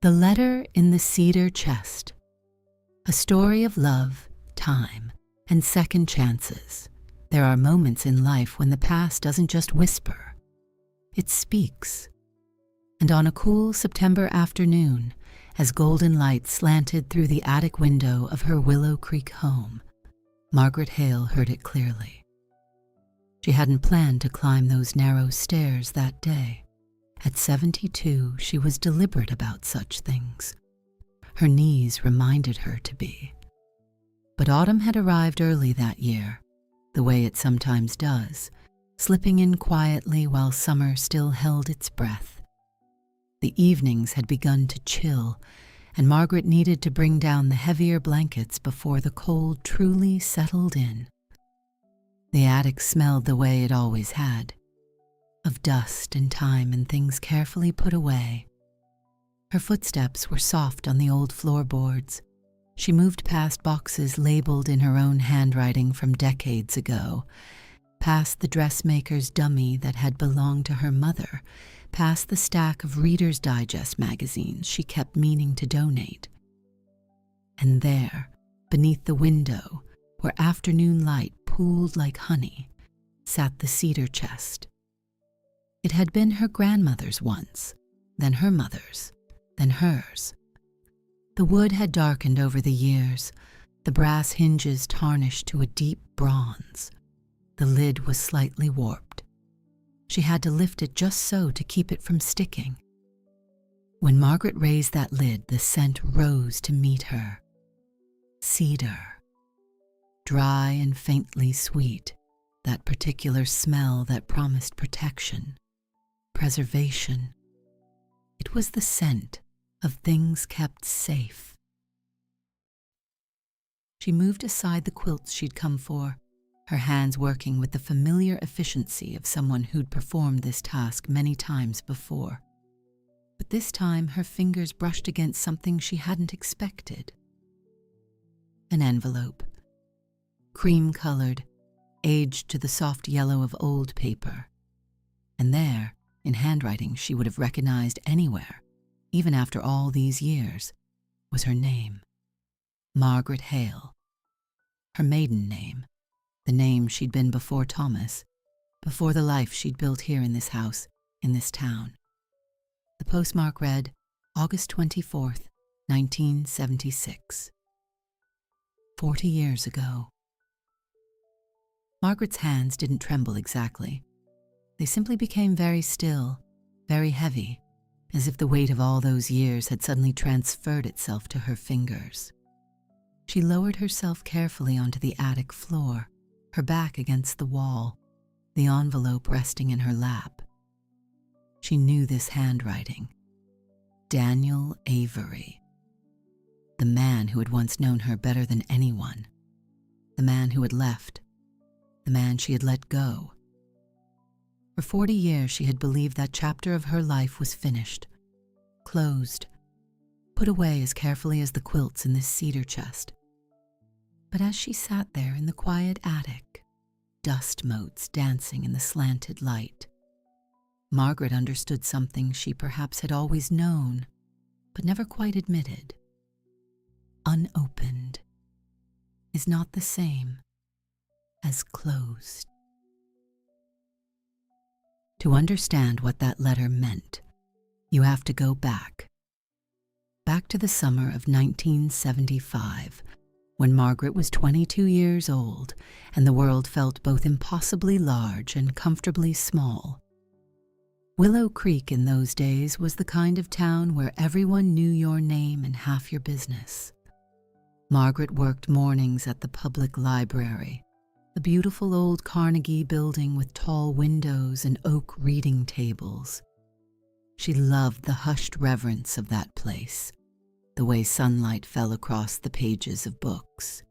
The Letter in the Cedar Chest. A story of love, time, and second chances. There are moments in life when the past doesn't just whisper, it speaks. And on a cool September afternoon, as golden light slanted through the attic window of her Willow Creek home, Margaret Hale heard it clearly. She hadn't planned to climb those narrow stairs that day. At 72, she was deliberate about such things. Her knees reminded her to be. But autumn had arrived early that year, the way it sometimes does, slipping in quietly while summer still held its breath. The evenings had begun to chill, and Margaret needed to bring down the heavier blankets before the cold truly settled in. The attic smelled the way it always had, of dust and time and things carefully put away. Her footsteps were soft on the old floorboards. She moved past boxes labeled in her own handwriting from decades ago, past the dressmaker's dummy that had belonged to her mother, past the stack of Reader's Digest magazines she kept meaning to donate. And there, beneath the window, where afternoon light pooled like honey, sat the cedar chest. It had been her grandmother's once, then her mother's, then hers. The wood had darkened over the years, the brass hinges tarnished to a deep bronze. The lid was slightly warped. She had to lift it just so to keep it from sticking. When Margaret raised that lid, the scent rose to meet her. Cedar. Dry and faintly sweet, that particular smell that promised protection, preservation. It was the scent of things kept safe. She moved aside the quilts she'd come for, her hands working with the familiar efficiency of someone who'd performed this task many times before. But this time her fingers brushed against something she hadn't expected. An envelope, cream-colored, aged to the soft yellow of old paper. And there, in handwriting she would have recognized anywhere, even after all these years, was her name. Margaret Hale. Her maiden name, the name she'd been before Thomas, before the life she'd built here in this house, in this town. The postmark read, August 24th, 1976. 40 years ago. Margaret's hands didn't tremble exactly. They simply became very still, very heavy, as if the weight of all those years had suddenly transferred itself to her fingers. She lowered herself carefully onto the attic floor, her back against the wall, the envelope resting in her lap. She knew this handwriting. Daniel Avery. The man who had once known her better than anyone. The man who had left. The man she had let go. For 40 years she had believed that chapter of her life was finished, closed, put away as carefully as the quilts in this cedar chest. But as she sat there in the quiet attic, dust motes dancing in the slanted light, Margaret understood something she perhaps had always known, but never quite admitted. Unopened is not the same as closed. To understand what that letter meant, you have to go back to the summer of 1975, when Margaret was 22 years old and the world felt both impossibly large and comfortably small. Willow Creek in those days was the kind of town where everyone knew your name and half your business. Margaret worked mornings at the public library, a beautiful old Carnegie building with tall windows and oak reading tables. She loved the hushed reverence of that place, the way sunlight fell across the pages of books,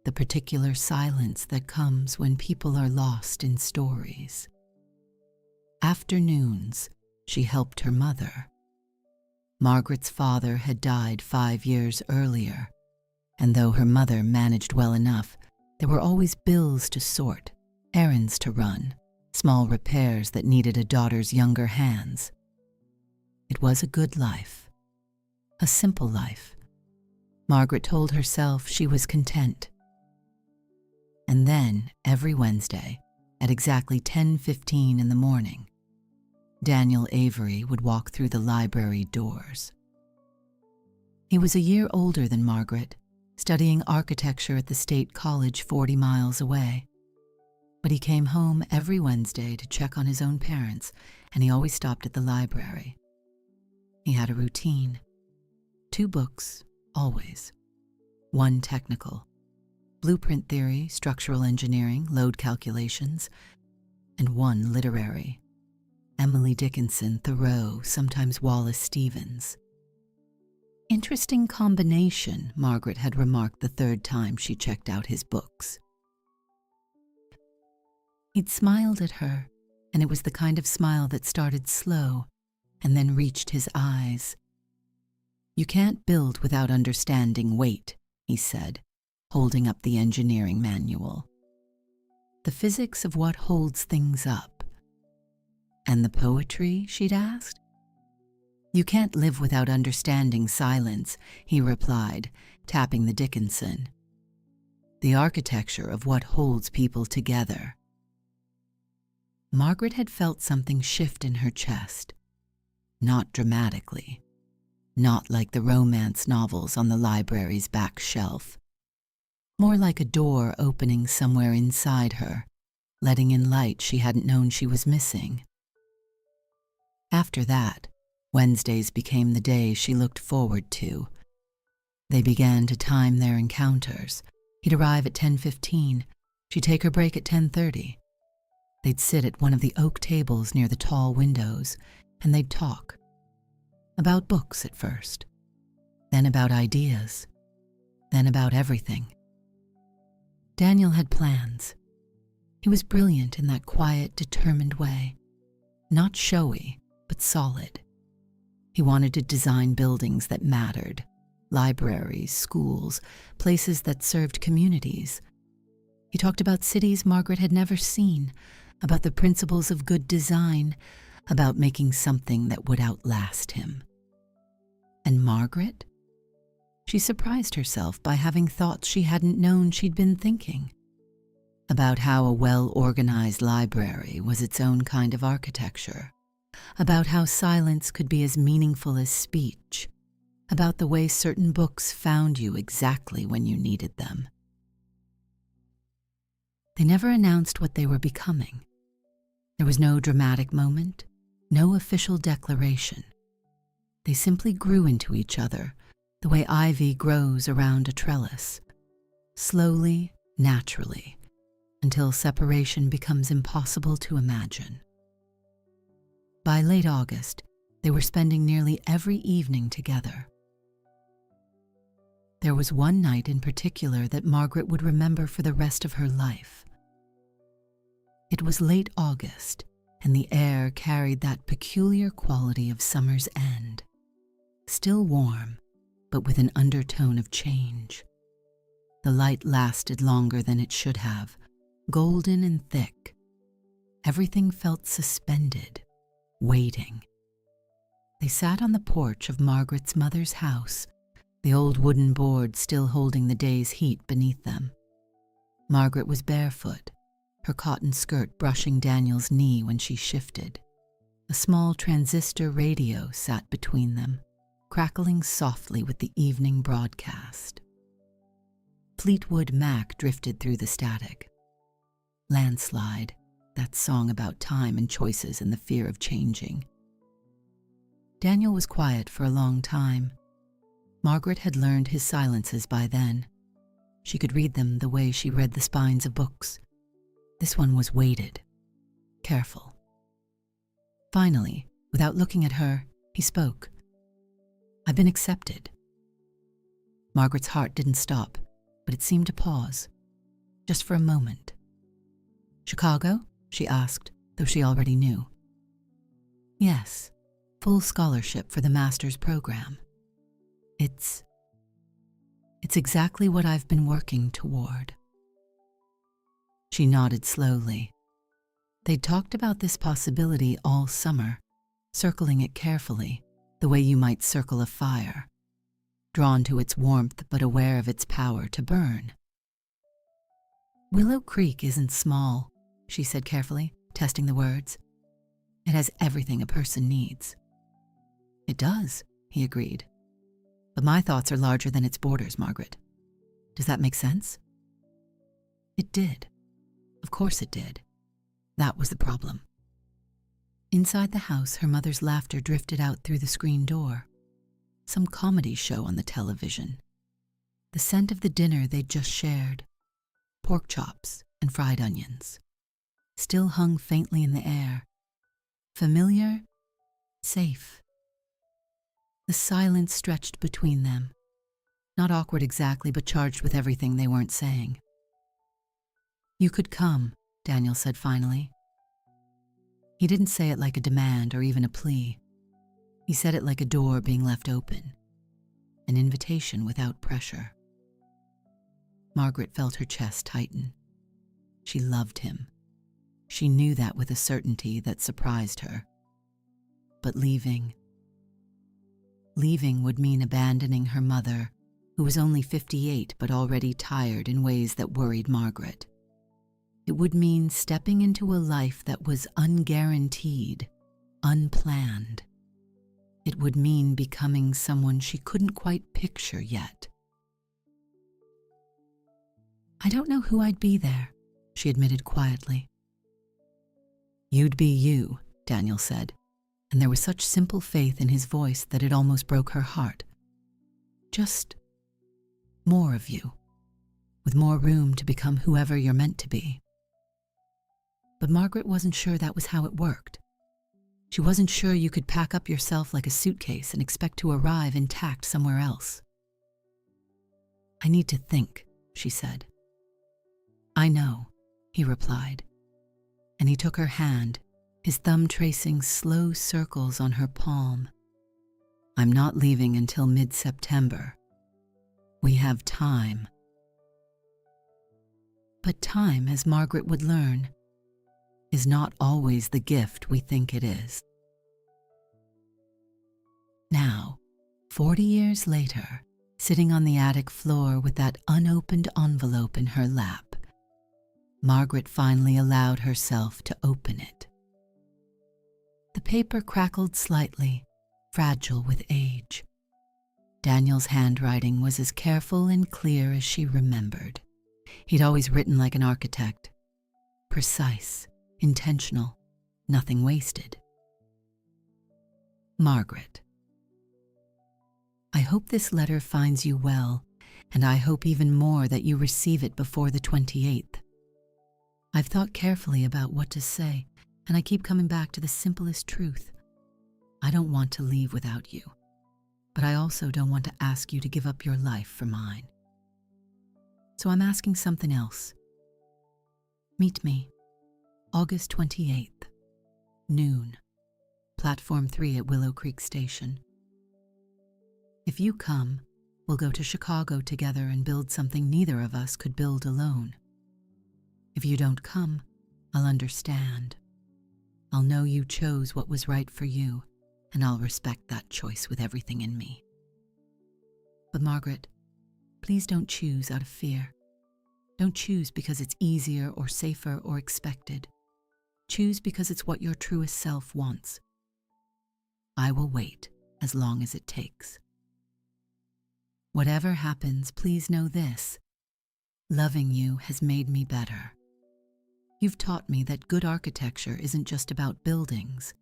the particular silence that comes when people are lost in stories. Afternoons, she helped her mother. Margaret's father had died 5 years earlier, and though her mother managed well enough, there were always bills to sort, errands to run, small repairs that needed a daughter's younger hands. It was a good life. a simple life. Margaret told herself she was content. And then, every Wednesday, at exactly 10:15 in the morning, Daniel Avery would walk through the library doors. He was a year older than Margaret, studying architecture at the State College 40 miles away. But he came home every Wednesday to check on his own parents, and he always stopped at the library. He had a routine. 2 books, always. 1 technical, blueprint theory, structural engineering, load calculations, and 1 literary, Emily Dickinson, Thoreau, sometimes Wallace Stevens. Interesting combination, Margaret had remarked the 3rd time she checked out his books. He'd smiled at her, and it was the kind of smile that started slow and then reached his eyes. "You can't build without understanding weight," he said, holding up the engineering manual. "The physics of what holds things up." "And the poetry?" she'd asked. "You can't live without understanding silence," he replied, tapping the Dickinson. "The architecture of what holds people together." Margaret had felt something shift in her chest. Not dramatically. Not like the romance novels on the library's back shelf. More like a door opening somewhere inside her, letting in light she hadn't known she was missing. After that, Wednesdays became the day she looked forward to. They began to time their encounters. He'd arrive at 10:15. She'd take her break at 10:30. They'd sit at one of the oak tables near the tall windows, and they'd talk. About books at first, then about ideas, then about everything. Daniel had plans. He was brilliant in that quiet, determined way. Not showy, but solid. He wanted to design buildings that mattered, libraries, schools, places that served communities. He talked about cities Margaret had never seen, about the principles of good design, about making something that would outlast him. And Margaret? She surprised herself by having thoughts she hadn't known she'd been thinking. About how a well-organized library was its own kind of architecture. About how silence could be as meaningful as speech. About the way certain books found you exactly when you needed them. They never announced what they were becoming. There was no dramatic moment, no official declaration. They simply grew into each other, the way ivy grows around a trellis, slowly, naturally, until separation becomes impossible to imagine. By late August, they were spending nearly every evening together. There was one night in particular that Margaret would remember for the rest of her life. It was late August, and the air carried that peculiar quality of summer's end. Still warm, but with an undertone of change. The light lasted longer than it should have, golden and thick. Everything felt suspended, waiting. They sat on the porch of Margaret's mother's house, the old wooden board still holding the day's heat beneath them. Margaret was barefoot, her cotton skirt brushing Daniel's knee when she shifted. A small transistor radio sat between them, crackling softly with the evening broadcast. Fleetwood Mac drifted through the static. Landslide, that song about time and choices and the fear of changing. Daniel was quiet for a long time. Margaret had learned his silences by then. She could read them the way she read the spines of books. This one was weighted, careful. Finally, without looking at her, he spoke. "I've been accepted." Margaret's heart didn't stop, but it seemed to pause, just for a moment. "Chicago?" she asked, though she already knew. "Yes, full scholarship for the master's program. It's exactly what I've been working toward." She nodded slowly. They'd talked about this possibility all summer, circling it carefully, the way you might circle a fire, drawn to its warmth but aware of its power to burn. "Willow Creek isn't small," she said carefully, testing the words. "It has everything a person needs." "It does," he agreed. "But my thoughts are larger than its borders, Margaret. Does that make sense?" It did. Of course it did. That was the problem. Inside the house, her mother's laughter drifted out through the screen door. Some comedy show on the television. The scent of the dinner they'd just shared, pork chops and fried onions, still hung faintly in the air. Familiar, safe. The silence stretched between them. Not awkward exactly, but charged with everything they weren't saying. "You could come," Daniel said finally. He didn't say it like a demand or even a plea. He said it like a door being left open, an invitation without pressure. Margaret felt her chest tighten. She loved him. She knew that with a certainty that surprised her. But leaving would mean abandoning her mother, who was only 58 but already tired in ways that worried Margaret. It would mean stepping into a life that was unguaranteed, unplanned. It would mean becoming someone she couldn't quite picture yet. "I don't know who I'd be there," she admitted quietly. "You'd be you," Daniel said, and there was such simple faith in his voice that it almost broke her heart. "Just more of you, with more room to become whoever you're meant to be." But Margaret wasn't sure that was how it worked. She wasn't sure you could pack up yourself like a suitcase and expect to arrive intact somewhere else. "I need to think," she said. "I know," he replied, and he took her hand, his thumb tracing slow circles on her palm. "I'm not leaving until mid-September. We have time." But time, as Margaret would learn, is not always the gift we think it is. Now, 40 years later, sitting on the attic floor with that unopened envelope in her lap, Margaret finally allowed herself to open it. The paper crackled slightly, fragile with age. Daniel's handwriting was as careful and clear as she remembered. He'd always written like an architect, precise, intentional, nothing wasted. "Margaret, I hope this letter finds you well, and I hope even more that you receive it before the 28th. I've thought carefully about what to say, and I keep coming back to the simplest truth. I don't want to leave without you, but I also don't want to ask you to give up your life for mine. So I'm asking something else. Meet me, August 28th, noon, Platform 3 at Willow Creek Station. If you come, we'll go to Chicago together and build something neither of us could build alone. If you don't come, I'll understand. I'll know you chose what was right for you, and I'll respect that choice with everything in me. But Margaret, please don't choose out of fear. Don't choose because it's easier or safer or expected. Choose because it's what your truest self wants. I will wait as long as it takes. Whatever happens, please know this. Loving you has made me better. You've taught me that good architecture isn't just about buildings.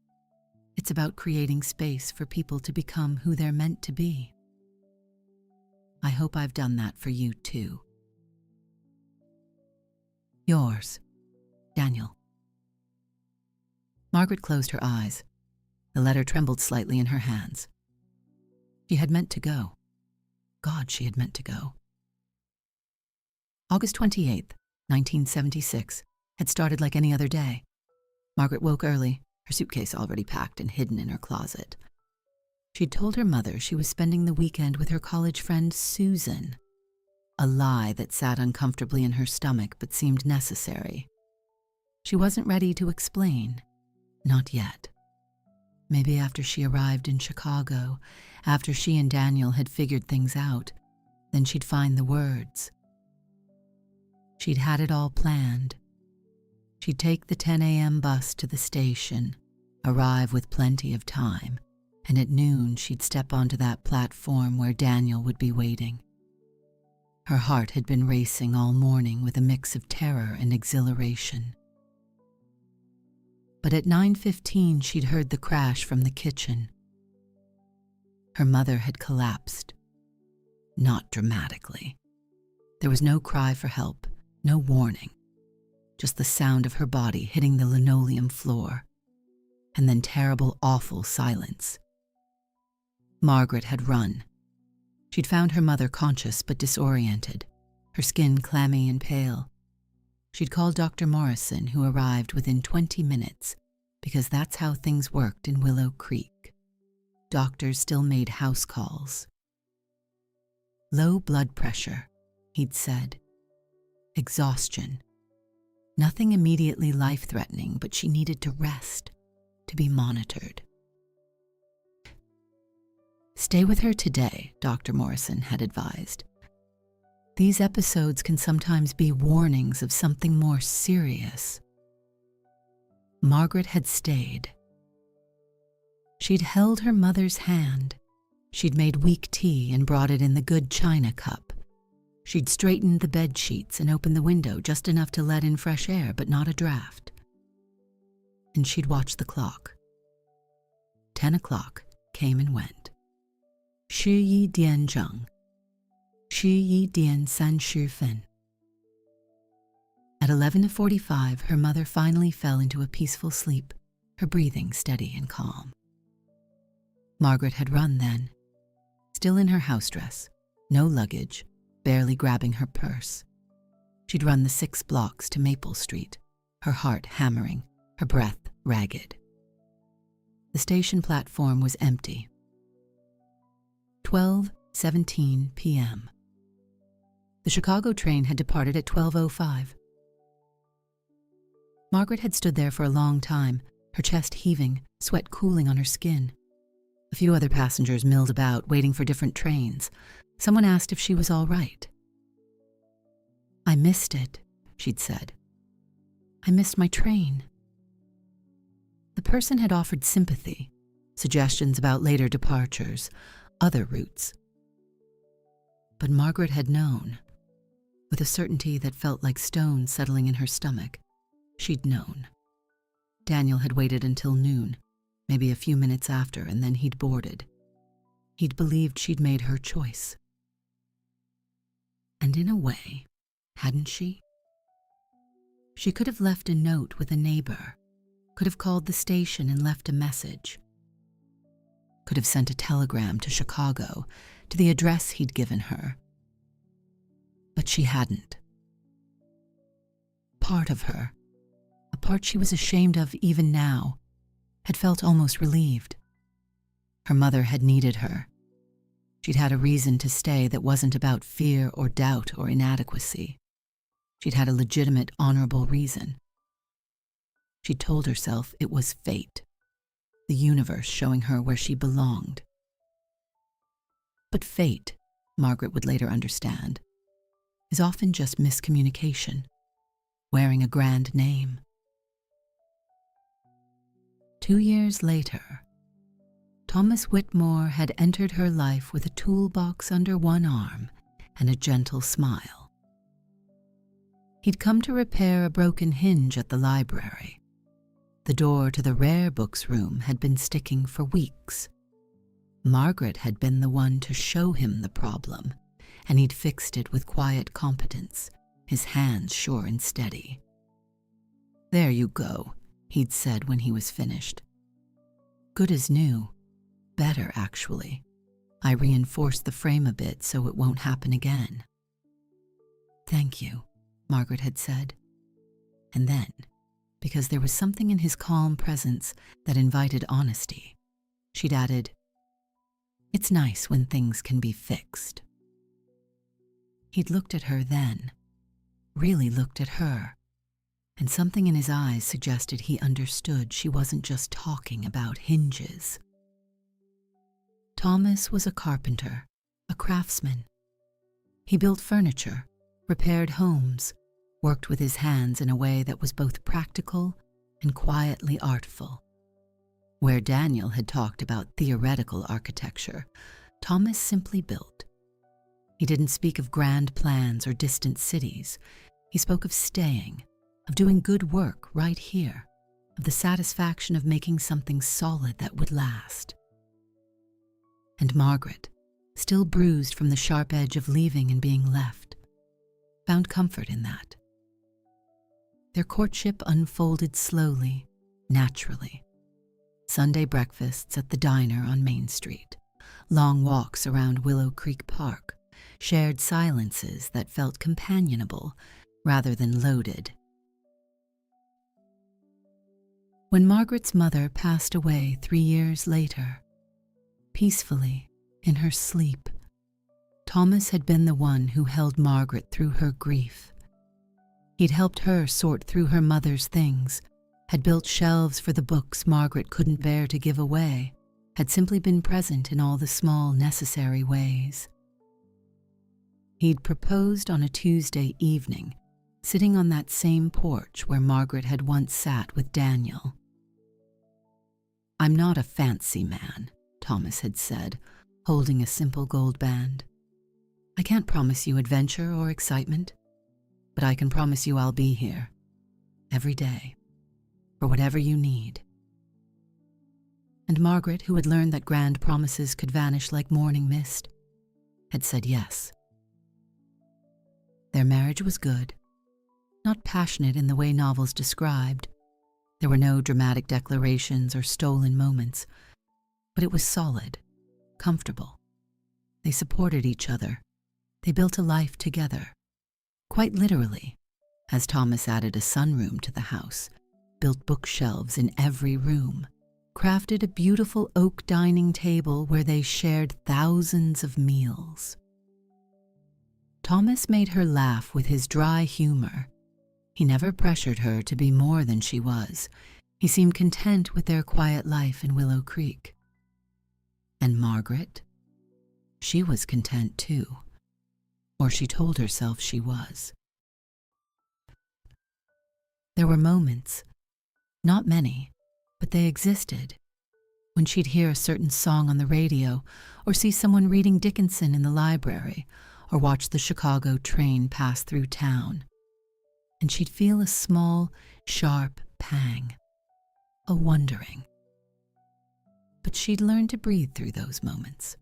It's about creating space for people to become who they're meant to be. I hope I've done that for you too. Yours, Daniel. Margaret closed her eyes. The letter trembled slightly in her hands. She had meant to go. God, she had meant to go. August 28th, 1976, had started like any other day. Margaret woke early, her suitcase already packed and hidden in her closet. She'd told her mother she was spending the weekend with her college friend Susan, a lie that sat uncomfortably in her stomach but seemed necessary. She wasn't ready to explain, not yet. Maybe after she arrived in Chicago, after she and Daniel had figured things out, then she'd find the words. She'd had it all planned. She'd take the 10 a.m. bus to the station, arrive with plenty of time, and at noon she'd step onto that platform where Daniel would be waiting. Her heart had been racing all morning with a mix of terror and exhilaration. But at 9:15 she'd heard the crash from the kitchen. Her mother had collapsed. Not dramatically. There was no cry for help, no warning, just the sound of her body hitting the linoleum floor, and then terrible, awful silence. Margaret had run. She'd found her mother conscious but disoriented, her skin clammy and pale. She'd called Dr. Morrison, who arrived within 20 minutes, because that's how things worked in Willow Creek. Doctors still made house calls. Low blood pressure, he'd said. Exhaustion. Nothing immediately life-threatening, but she needed to rest, to be monitored. Stay with her today, Dr. Morrison had advised. These episodes can sometimes be warnings of something more serious. Margaret had stayed. She'd held her mother's hand. She'd made weak tea and brought it in the good china cup. She'd straightened the bed sheets and opened the window just enough to let in fresh air, but not a draft. And she'd watched the clock. 10 o'clock came and went. 11点整. 11点30分. At 11:45, her mother finally fell into a peaceful sleep, her breathing steady and calm. Margaret had run then, still in her house dress, no luggage, barely grabbing her purse. She'd run the 6 blocks to Maple Street, her heart hammering, her breath ragged. The station platform was empty. 12:17 p.m. The Chicago train had departed at 12:05. Margaret had stood there for a long time, her chest heaving, sweat cooling on her skin. A few other passengers milled about, waiting for different trains. Someone asked if she was all right. "I missed it," she'd said. "I missed my train." The person had offered sympathy, suggestions about later departures, other routes. But Margaret had known, with a certainty that felt like stone settling in her stomach. She'd known. Daniel had waited until noon, maybe a few minutes after, and then he'd boarded. He'd believed she'd made her choice. And in a way, hadn't she? She could have left a note with a neighbor, could have called the station and left a message, could have sent a telegram to Chicago, to the address he'd given her. But she hadn't. Part of her, a part she was ashamed of even now, had felt almost relieved. Her mother had needed her. She'd had a reason to stay that wasn't about fear or doubt or inadequacy. She'd had a legitimate, honorable reason. She'd told herself it was fate, the universe showing her where she belonged. But fate, Margaret would later understand, is often just miscommunication, wearing a grand name. 2 years later, Thomas Whitmore had entered her life with a toolbox under one arm and a gentle smile. He'd come to repair a broken hinge at the library. The door to the rare books room had been sticking for weeks. Margaret had been the one to show him the problem, and he'd fixed it with quiet competence, his hands sure and steady. "There you go," he'd said when he was finished. "Good as new. Better, actually. I reinforced the frame a bit so it won't happen again." "Thank you," Margaret had said. And then, because there was something in his calm presence that invited honesty, she'd added, "It's nice when things can be fixed." He'd looked at her then, really looked at her, and something in his eyes suggested he understood she wasn't just talking about hinges. Thomas was a carpenter, a craftsman. He built furniture, repaired homes, worked with his hands in a way that was both practical and quietly artful. Where Daniel had talked about theoretical architecture, Thomas simply built. He didn't speak of grand plans or distant cities. He spoke of staying, of doing good work right here, of the satisfaction of making something solid that would last. And Margaret, still bruised from the sharp edge of leaving and being left, found comfort in that. Their courtship unfolded slowly, naturally. Sunday breakfasts at the diner on Main Street, long walks around Willow Creek Park, shared silences that felt companionable rather than loaded. When Margaret's mother passed away 3 years later, peacefully, in her sleep, Thomas had been the one who held Margaret through her grief. He'd helped her sort through her mother's things, had built shelves for the books Margaret couldn't bear to give away, had simply been present in all the small, necessary ways. He'd proposed on a Tuesday evening, sitting on that same porch where Margaret had once sat with Daniel. "I'm not a fancy man," Thomas had said, holding a simple gold band. "I can't promise you adventure or excitement, but I can promise you I'll be here, every day, for whatever you need." And Margaret, who had learned that grand promises could vanish like morning mist, had said yes. Their marriage was good, not passionate in the way novels described. There were no dramatic declarations or stolen moments, but it was solid, comfortable. They supported each other. They built a life together, quite literally, as Thomas added a sunroom to the house, built bookshelves in every room, crafted a beautiful oak dining table where they shared thousands of meals. Thomas made her laugh with his dry humor. He never pressured her to be more than she was. He seemed content with their quiet life in Willow Creek. And Margaret? She was content too, or she told herself she was. There were moments, not many, but they existed, when she'd hear a certain song on the radio, or see someone reading Dickinson in the library, or watch the Chicago train pass through town, and she'd feel a small, sharp pang, a wondering. But she'd learned to breathe through those moments,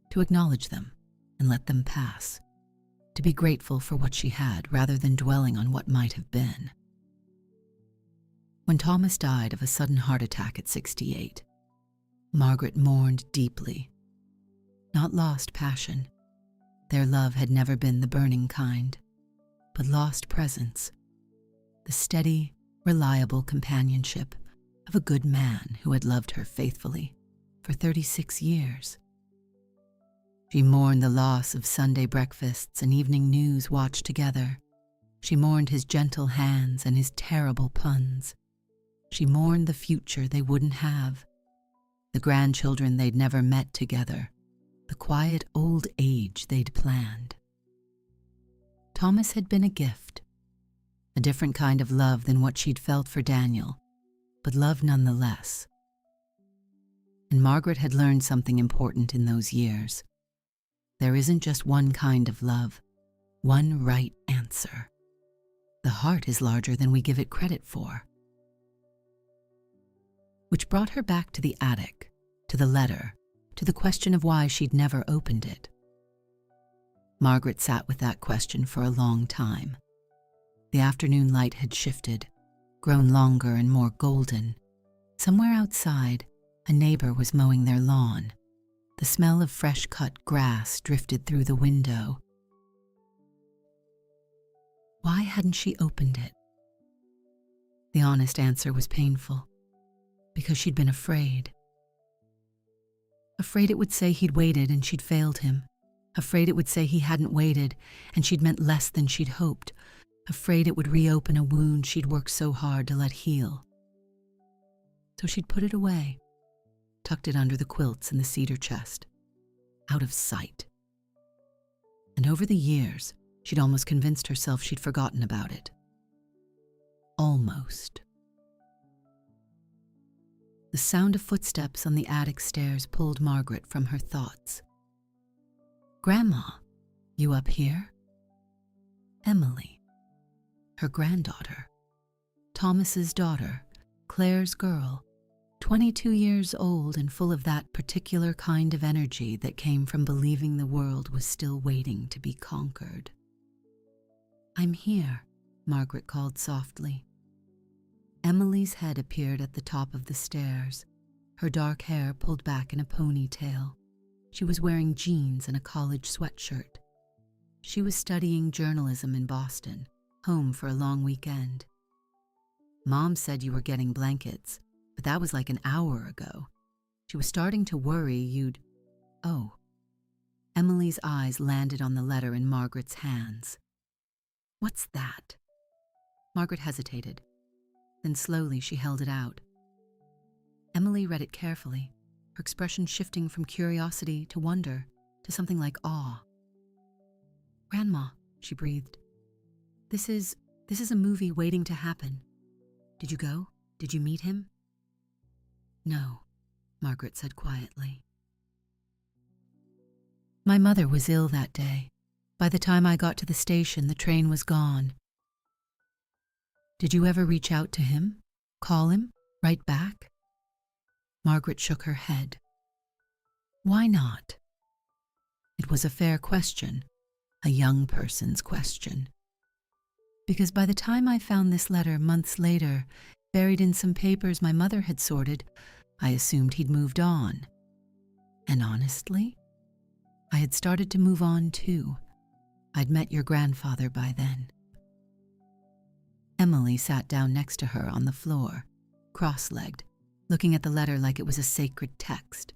to acknowledge them and let them pass, to be grateful for what she had rather than dwelling on what might have been. When Thomas died of a sudden heart attack at 68, Margaret mourned deeply, not lost passion. Their love had never been the burning kind, but lost presence, the steady, reliable companionship of a good man who had loved her faithfully for 36 years. She mourned the loss of Sunday breakfasts and evening news watched together. She mourned his gentle hands and his terrible puns. She mourned the future they wouldn't have, the grandchildren they'd never met together, the quiet old age they'd planned. Thomas had been a gift, a different kind of love than what she'd felt for Daniel, but love nonetheless. And Margaret had learned something important in those years. There isn't just one kind of love, one right answer. The heart is larger than we give it credit for. Which brought her back to the attic, to the letter, to the question of why she'd never opened it. Margaret sat with that question for a long time. The afternoon light had shifted, grown longer and more golden. Somewhere outside, a neighbor was mowing their lawn. The smell of fresh-cut grass drifted through the window. Why hadn't she opened it? The honest answer was painful, because she'd been afraid. Afraid it would say he'd waited and she'd failed him. Afraid it would say he hadn't waited and she'd meant less than she'd hoped. afraid it would reopen a wound she'd worked so hard to let heal. So she'd put it away, tucked it under the quilts in the cedar chest, out of sight. And over the years, she'd almost convinced herself she'd forgotten about it. Almost. The sound of footsteps on the attic stairs pulled Margaret from her thoughts. "Grandma, you up here?" Emily, her granddaughter, Thomas's daughter, Claire's girl, 22 years old and full of that particular kind of energy that came from believing the world was still waiting to be conquered. "I'm here," Margaret called softly. Emily's head appeared at the top of the stairs, her dark hair pulled back in a ponytail. She was wearing jeans and a college sweatshirt. She was studying journalism in Boston, home for a long weekend. "Mom said you were getting blankets, but that was like an hour ago. She was starting to worry you'd—" "Oh." Emily's eyes landed on the letter in Margaret's hands. "What's that?" Margaret hesitated. Then slowly she held it out. Emily read it carefully, her expression shifting from curiosity to wonder to something like awe. "Grandma," she breathed, This is a movie waiting to happen. Did you go? Did you meet him?" "No," Margaret said quietly. "My mother was ill that day. By the time I got to the station, the train was gone." "Did you ever reach out to him? Call him? Write back?" Margaret shook her head. "Why not?" It was a fair question, a young person's question. "Because by the time I found this letter months later, buried in some papers my mother had sorted, I assumed he'd moved on. And honestly, I had started to move on too. I'd met your grandfather by then." Emily sat down next to her on the floor, cross-legged, looking at the letter like it was a sacred text.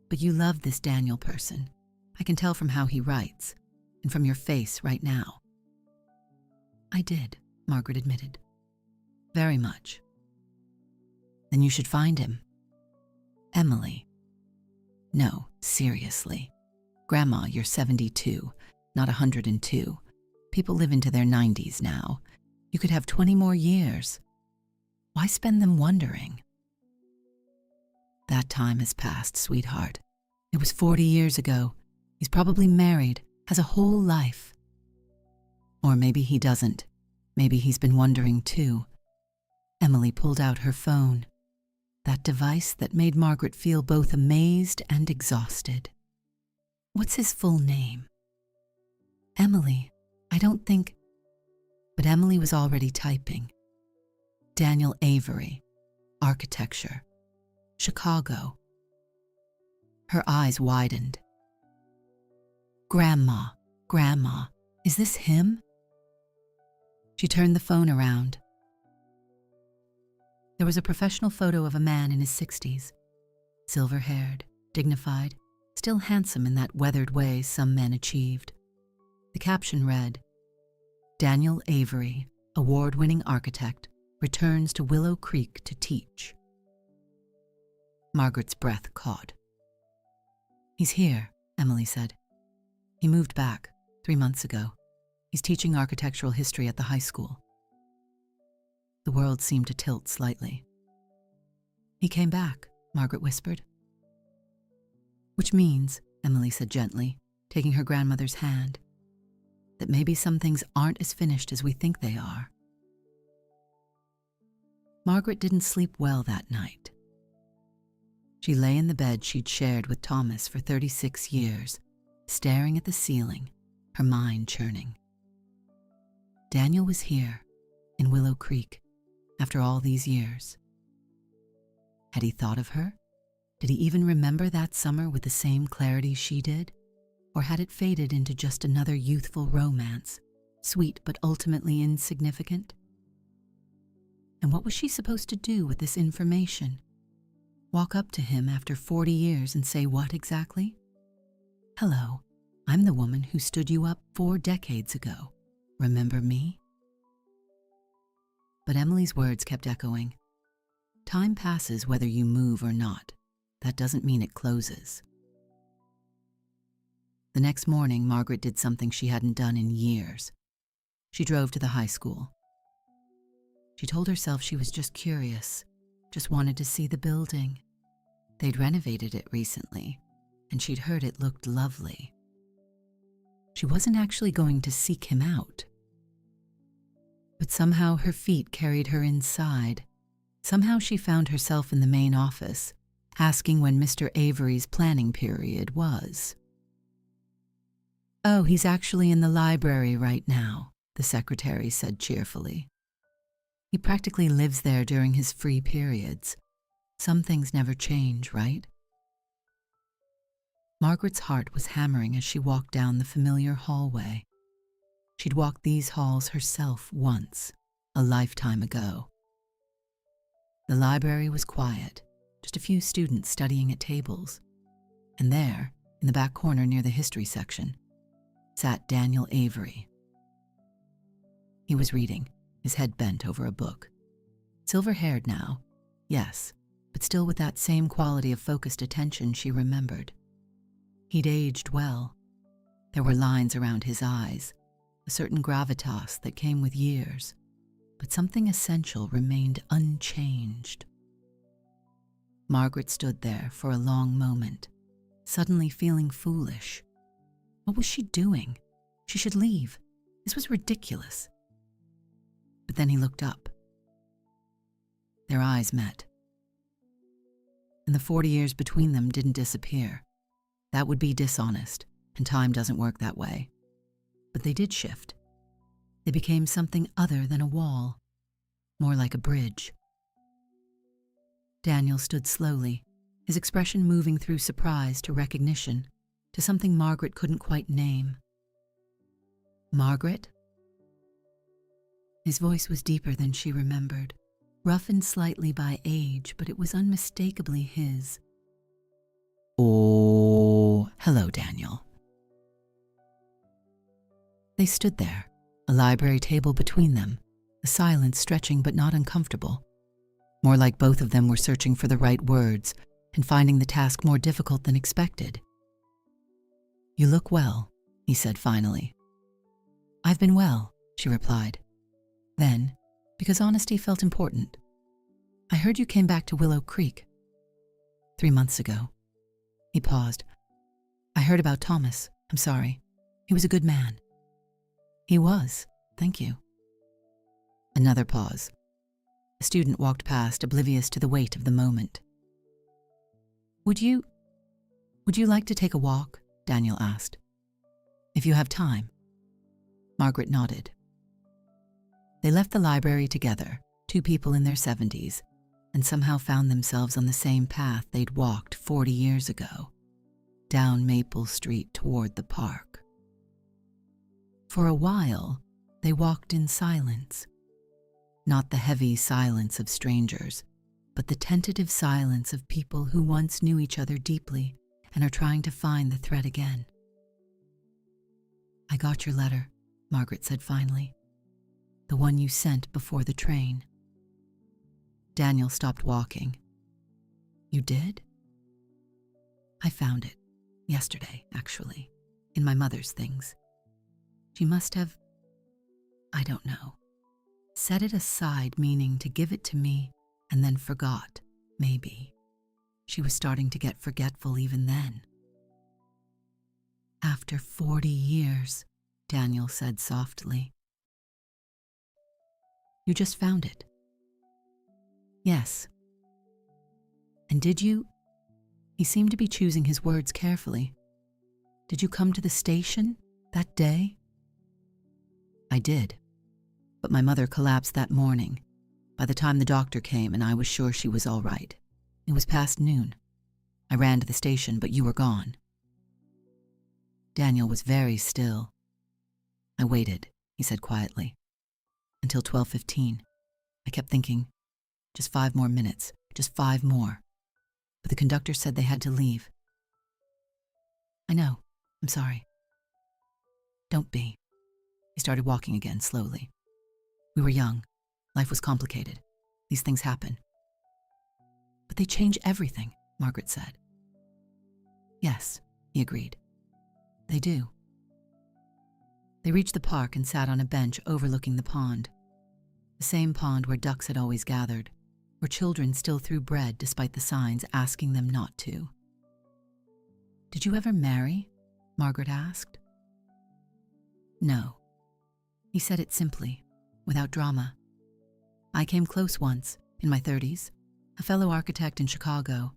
"But you love this Daniel person. I can tell from how he writes, and from your face right now." "I did," Margaret admitted. "Very much." "Then you should find him." "Emily." "No, seriously. Grandma, you're 72, not 102. People live into their 90s now. You could have 20 more years. Why spend them wondering?" "That time has passed, sweetheart. It was 40 years ago. He's probably married, has a whole life. Or maybe he doesn't. Maybe he's been wondering too." Emily pulled out her phone, that device that made Margaret feel both amazed and exhausted. "What's his full name?" "Emily, I don't think—" But Emily was already typing. "Daniel Avery, architecture, Chicago." Her eyes widened. Grandma, is this him?" She turned the phone around. There was a professional photo of a man in his 60s, silver-haired, dignified, still handsome in that weathered way some men achieved. The caption read, "Daniel Avery, award-winning architect, returns to Willow Creek to teach." Margaret's breath caught. "He's here," Emily said. "He moved back 3 months ago. He's teaching architectural history at the high school." The world seemed to tilt slightly. "He came back," Margaret whispered. "Which means," Emily said gently, taking her grandmother's hand, "that maybe some things aren't as finished as we think they are." Margaret didn't sleep well that night. She lay in the bed she'd shared with Thomas for 36 years, staring at the ceiling, her mind churning. Daniel was here, in Willow Creek, after all these years. Had he thought of her? Did he even remember that summer with the same clarity she did? Or had it faded into just another youthful romance, sweet but ultimately insignificant? And what was she supposed to do with this information? Walk up to him after 40 years and say what exactly? "Hello, I'm the woman who stood you up 4 decades ago. Remember me?" But Emily's words kept echoing. Time passes whether you move or not. That doesn't mean it closes. The next morning, Margaret did something she hadn't done in years. She drove to the high school. She told herself she was just curious, just wanted to see the building. They'd renovated it recently, and she'd heard it looked lovely. She wasn't actually going to seek him out. But somehow her feet carried her inside. Somehow she found herself in the main office, asking when Mr. Avery's planning period was. "Oh, he's actually in the library right now," the secretary said cheerfully. "He practically lives there during his free periods. Some things never change, right?" Margaret's heart was hammering as she walked down the familiar hallway. She'd walked these halls herself once, a lifetime ago. The library was quiet, just a few students studying at tables. And there, in the back corner near the history section, sat Daniel Avery. He was reading, his head bent over a book. Silver-haired now, yes, but still with that same quality of focused attention she remembered. He'd aged well. There were lines around his eyes, a certain gravitas that came with years, but something essential remained unchanged. Margaret stood there for a long moment, suddenly feeling foolish. What was she doing? She should leave. This was ridiculous. But then he looked up. Their eyes met. And the 40 years between them didn't disappear. That would be dishonest, and time doesn't work that way. But they did shift. They became something other than a wall, more like a bridge. Daniel stood slowly, his expression moving through surprise to recognition, to something Margaret couldn't quite name. "Margaret?" His voice was deeper than she remembered, roughened slightly by age, but it was unmistakably his. "Oh, hello, Daniel." They stood there, a library table between them, the silence stretching but not uncomfortable. More like both of them were searching for the right words and finding the task more difficult than expected. "You look well," he said finally. "I've been well," she replied. Then, because honesty felt important, "I heard you came back to Willow Creek 3 months ago." He paused. "I heard about Thomas. I'm sorry. He was a good man." "He was, thank you." Another pause. A student walked past, oblivious to the weight of the moment. Would you like to take a walk?" Daniel asked. "If you have time." Margaret nodded. They left the library together, two people in their 70s, and somehow found themselves on the same path they'd walked 40 years ago, down Maple Street toward the park. For a while, they walked in silence. Not the heavy silence of strangers, but the tentative silence of people who once knew each other deeply and are trying to find the thread again. "I got your letter," Margaret said finally. "The one you sent before the train." Daniel stopped walking. "You did?" "I found it. Yesterday, actually. In my mother's things. She must have, I don't know, set it aside, meaning to give it to me, and then forgot, maybe. She was starting to get forgetful even then." "After 40 years, Daniel said softly. "You just found it?" "Yes." "And did you?" He seemed to be choosing his words carefully. "Did you come to the station that day?" "I did. But my mother collapsed that morning. By the time the doctor came and I was sure she was all right. It was past noon. I ran to the station, but you were gone." Daniel was very still. "I waited," he said quietly, "until 12:15. I kept thinking, just 5 more minutes, just 5 more. But the conductor said they had to leave." "I know. I'm sorry." "Don't be." He started walking again slowly. "We were young. Life was complicated. These things happen. But they change everything, Margaret said. Yes, he agreed. They do. They reached the park and sat on a bench overlooking the pond. The same pond where ducks had always gathered, where children still threw bread despite the signs asking them not to. Did you ever marry? Margaret asked. No. He said it simply, without drama. I came close once, in my 30s, a fellow architect in Chicago.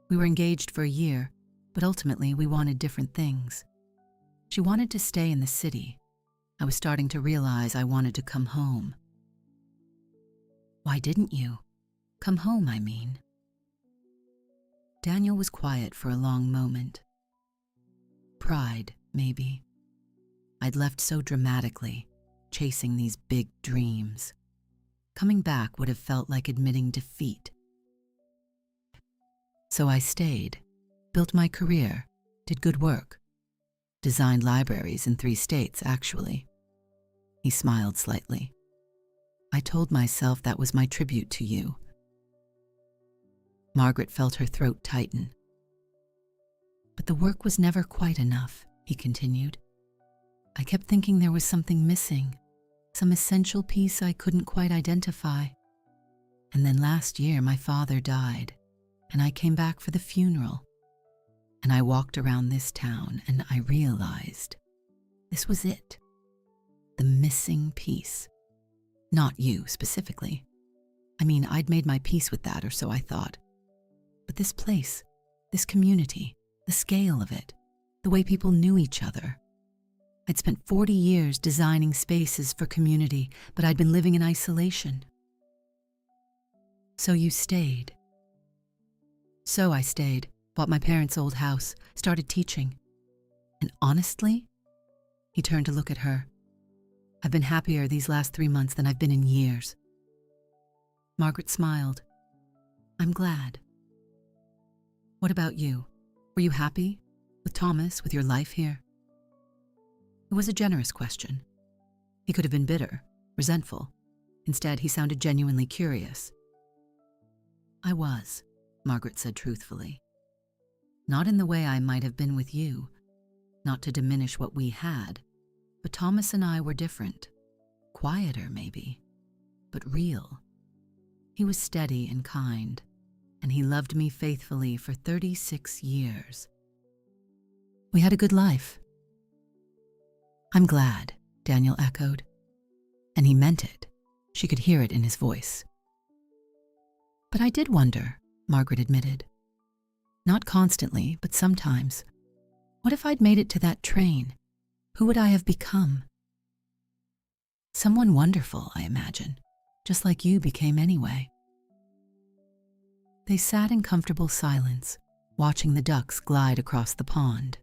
We were engaged for a year, but ultimately we wanted different things. She wanted to stay in the city. I was starting to realize I wanted to come home. Why didn't you? Come home, I mean. Daniel was quiet for a long moment. Pride, maybe. I'd left so dramatically, chasing these big dreams. Coming back would have felt like admitting defeat. So I stayed, built my career, did good work. Designed libraries in 3 states, actually. He smiled slightly. I told myself that was my tribute to you. Margaret felt her throat tighten. But the work was never quite enough, he continued. I kept thinking there was something missing, some essential piece I couldn't quite identify. And then last year my father died, and I came back for the funeral. And I walked around this town and I realized this was it. The missing piece. Not you specifically. I mean, I'd made my peace with that, or so I thought. But this place, this community, the scale of it, the way people knew each other. I'd spent 40 years designing spaces for community, but I'd been living in isolation. So you stayed. So I stayed, bought my parents' old house, started teaching. And honestly, he turned to look at her. I've been happier these last 3 months than I've been in years. Margaret smiled. I'm glad. What about you? Were you happy? With Thomas, with your life here? It was a generous question. He could have been bitter, resentful. Instead, he sounded genuinely curious. I was, Margaret said truthfully. Not in the way I might have been with you, not to diminish what we had, but Thomas and I were different. Quieter, maybe, but real. He was steady and kind, and he loved me faithfully for 36 years. We had a good life. I'm glad, Daniel echoed. And he meant it. She could hear it in his voice. But I did wonder, Margaret admitted. Not constantly, but sometimes. What if I'd made it to that train? Who would I have become? Someone wonderful, I imagine, just like you became anyway. They sat in comfortable silence, watching the ducks glide across the pond.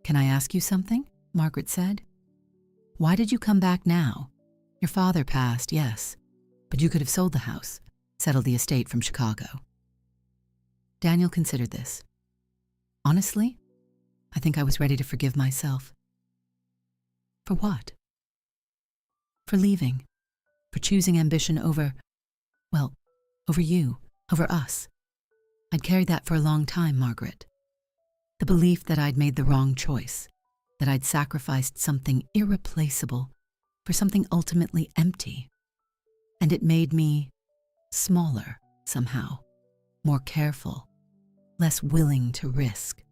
Can I ask you something? Margaret said. Why did you come back now? Your father passed, yes, but you could have sold the house, settled the estate from Chicago. Daniel considered this. Honestly, I think I was ready to forgive myself. For what? For leaving, for choosing ambition over you, over us. I'd carried that for a long time, Margaret. The belief that I'd made the wrong choice, that I'd sacrificed something irreplaceable for something ultimately empty. And it made me smaller somehow, more careful, less willing to risk.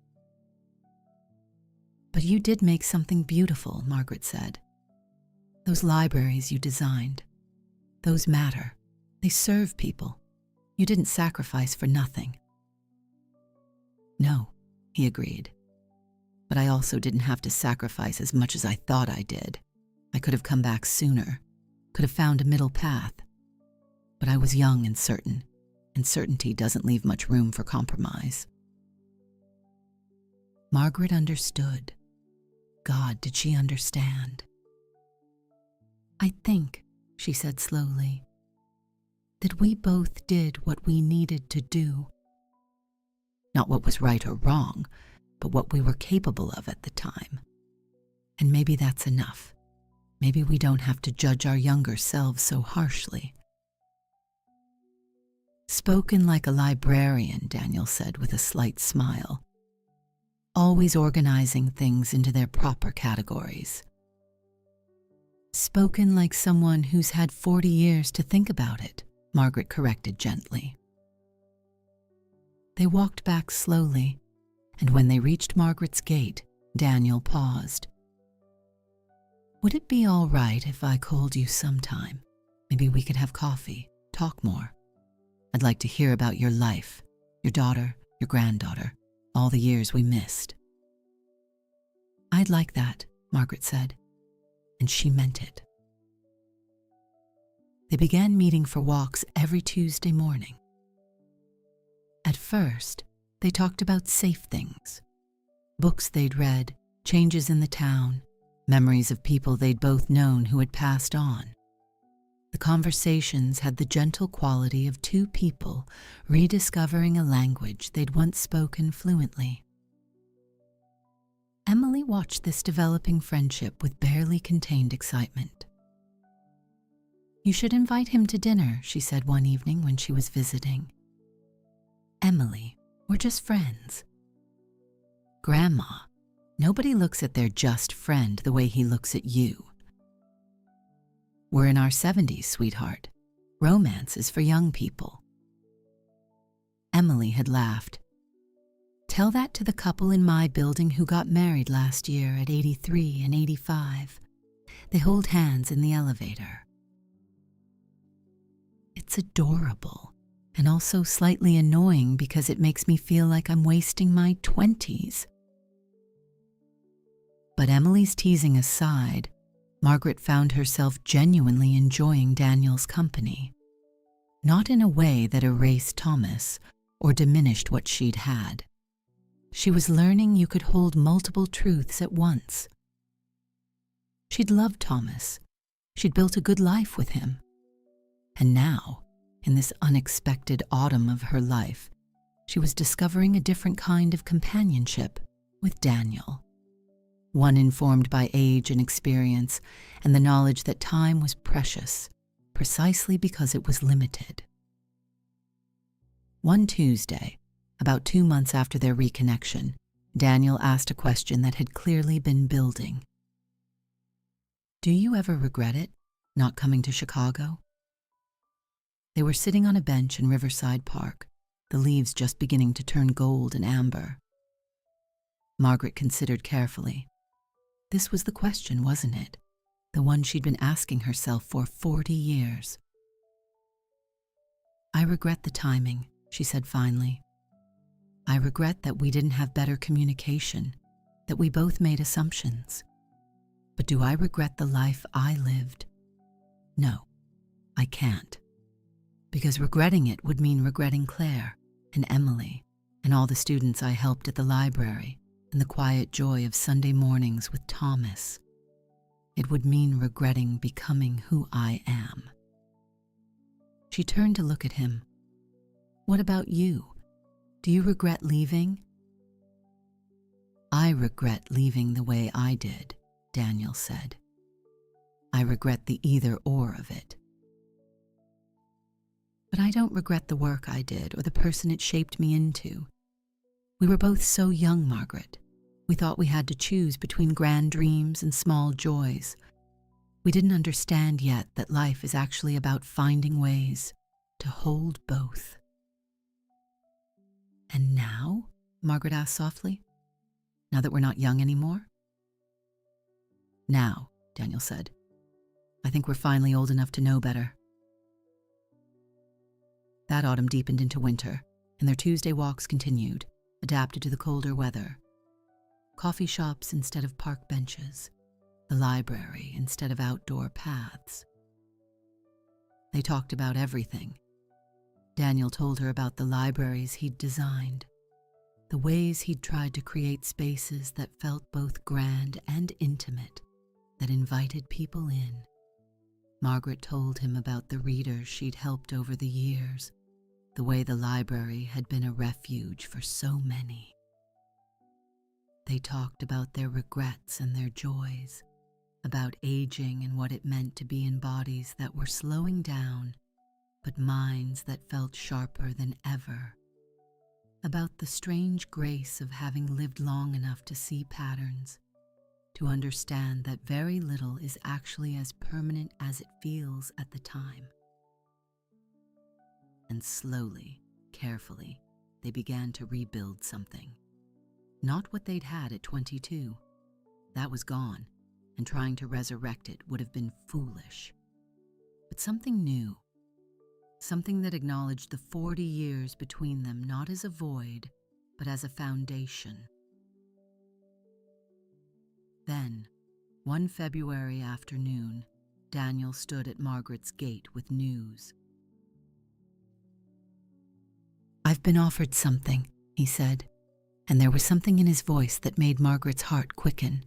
But you did make something beautiful, Margaret said. Those libraries you designed, those matter. They serve people. You didn't sacrifice for nothing. No, he agreed. But I also didn't have to sacrifice as much as I thought I did. I could have come back sooner, could have found a middle path. But I was young and certain, and certainty doesn't leave much room for compromise. Margaret understood. God, did she understand? I think, she said slowly, that we both did what we needed to do. Not what was right or wrong, but what we were capable of at the time. And maybe that's enough. Maybe we don't have to judge our younger selves so harshly. Spoken like a librarian, Daniel said with a slight smile, always organizing things into their proper categories. Spoken like someone who's had 40 years to think about it, Margaret corrected gently. They walked back slowly, and when they reached Margaret's gate, Daniel paused. Would it be all right if I called you sometime? Maybe we could have coffee, talk more. I'd like to hear about your life, your daughter, your granddaughter, all the years we missed. I'd like that, Margaret said, and she meant it. They began meeting for walks every Tuesday morning. At first, they talked about safe things, books they'd read, changes in the town, memories of people they'd both known who had passed on. The conversations had the gentle quality of two people rediscovering a language they'd once spoken fluently. Emily watched this developing friendship with barely contained excitement. You should invite him to dinner, she said one evening when she was visiting. Emily, we're just friends. Grandma, nobody looks at their just friend the way he looks at you. We're in our 70s, sweetheart. Romance is for young people. Emily had laughed. Tell that to the couple in my building who got married last year at 83 and 85. They hold hands in the elevator. It's adorable and also slightly annoying because it makes me feel like I'm wasting my 20s. But Emily's teasing aside, Margaret found herself genuinely enjoying Daniel's company, not in a way that erased Thomas or diminished what she'd had. She was learning you could hold multiple truths at once. She'd loved Thomas. She'd built a good life with him. And now, in this unexpected autumn of her life, she was discovering a different kind of companionship with Daniel. One informed by age and experience and the knowledge that time was precious, precisely because it was limited. One Tuesday, about 2 months after their reconnection, Daniel asked a question that had clearly been building. Do you ever regret it, not coming to Chicago? They were sitting on a bench in Riverside Park, the leaves just beginning to turn gold and amber. Margaret considered carefully. This was the question, wasn't it? The one she'd been asking herself for 40 years. I regret the timing, she said finally. I regret that we didn't have better communication, that we both made assumptions. But do I regret the life I lived? No, I can't. Because regretting it would mean regretting Claire and Emily and all the students I helped at the library and the quiet joy of Sunday mornings with Thomas. It would mean regretting becoming who I am. She turned to look at him. What about you? Do you regret leaving? I regret leaving the way I did, Daniel said. I regret the either-or of it. But I don't regret the work I did or the person it shaped me into. We were both so young, Margaret. We thought we had to choose between grand dreams and small joys. We didn't understand yet that life is actually about finding ways to hold both. And now? Margaret asked softly. Now that we're not young anymore? Now, Daniel said. I think we're finally old enough to know better. That autumn deepened into winter, and their Tuesday walks continued, adapted to the colder weather. Coffee shops instead of park benches, the library instead of outdoor paths. They talked about everything. Daniel told her about the libraries he'd designed, the ways he'd tried to create spaces that felt both grand and intimate, that invited people in. Margaret told him about the readers she'd helped over the years, the way the library had been a refuge for so many. They talked about their regrets and their joys, about aging and what it meant to be in bodies that were slowing down, but minds that felt sharper than ever, about the strange grace of having lived long enough to see patterns, to understand that very little is actually as permanent as it feels at the time. And slowly, carefully, they began to rebuild something. Not what they'd had at 22. That was gone, and trying to resurrect it would have been foolish. But something new, something that acknowledged the 40 years between them not as a void, but as a foundation. Then, one February afternoon, Daniel stood at Margaret's gate with news. "I've been offered something," he said, and there was something in his voice that made Margaret's heart quicken.